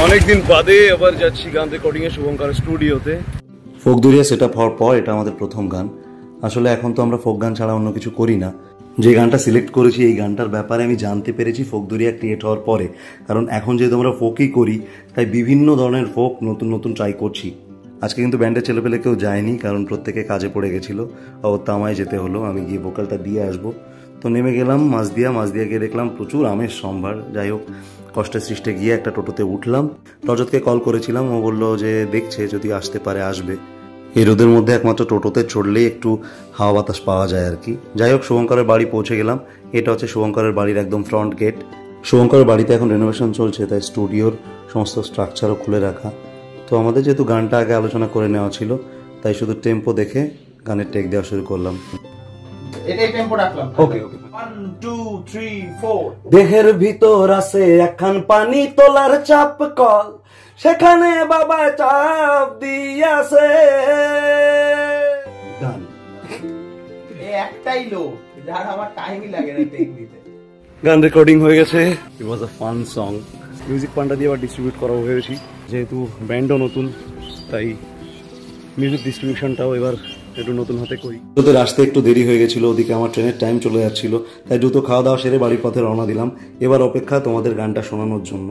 অনেকদিন বাদে আবার যাচ্ছি গান রেকর্ডিং এ শুভঙ্কর স্টুডিওতে। ফোক দরিয়া সেট আপ হওয়ার পর এটা আমাদের প্রথম গান। আসলে এখন তো আমরা ফোক গান ছাড়া অন্য কিছু করি না। যে গানটা সিলেক্ট করেছি এই গানটার ব্যাপারে আমি জানতে পেরেছি ফোক দরিয়া ক্রিয়েট হওয়ার পরে। কারণ এখন যেহেতু আমরা ফোকই করি তাই বিভিন্ন ধরনের ফোক নতুন নতুন ট্রাই করছি। আজকে কিন্তু ব্যান্ডের ছেলেপেলে কেউ যায়নি, কারণ প্রত্যেকে কাজে পড়ে গেছিলো। তামায় যেতে হলো, আমি গিয়ে ভোকালটা দিয়ে আসবো। তো নেমে গেলাম মাঝদিয়া গিয়ে দেখলাম প্রচুর আমের সম্ভার। যাই হোক, কষ্টের সৃষ্টে গিয়ে একটা টোটোতে উঠলাম। রজতকে কল করেছিলাম, ও বললো যে দেখছে যদি আসতে পারে আসবে। এই রোদের মধ্যে একমাত্র টোটোতে চড়লেই একটু হাওয়া বাতাস পাওয়া যায় আর কি। যাই হোক, শুভঙ্করের বাড়ি পৌঁছে গেলাম। এটা হচ্ছে শুভঙ্করের বাড়ির একদম ফ্রন্ট গেট। শুভঙ্করের বাড়িতে এখন রেনোভেশন চলছে, তাই স্টুডিওর সমস্ত স্ট্রাকচারও খুলে রাখা। তো আমাদের যেহেতু গানটা আগে আলোচনা করে নেওয়া ছিল, তাই শুধু টেম্পো দেখে গানের টেক দেওয়া শুরু করলাম। এটাই টেম্পো রাখলাম। ওকে 1 2 3 4। দেহের ভিতর আছে একখান পানি তোলার চাপ কল, সেখানে বাবা চাপ দিয়াছে। গান একটাই লোক যার আমার টাইমই লাগে না টেক দিতে। গান রেকর্ডিং হয়ে গেছে। ইট ওয়াজ আ ফান সং। মিউজিক পান্ডা দিয়ে আবার ডিস্ট্রিবিউট করা হয়েছি। যেহেতু ব্যান্ডও নতুন, তাই মিউজিক ডিস্ট্রিবিউশনটাও এবার একটু নতুন হাতে করি। তোদের আসতে একটু দেরি হয়ে গেছিল, ওদিকে আমার ট্রেনের টাইম চলে যাচ্ছিল, তাই দ্রুত খাওয়া দাওয়া সেরে বাড়ির পথে রওনা দিলাম। এবার অপেক্ষা তোমাদের গানটা শোনানোর জন্য।